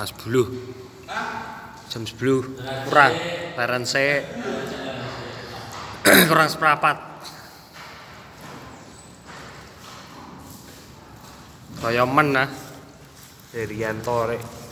10. Jam 10 kurang leren se kurang seprapat kaya men nah Herianto rek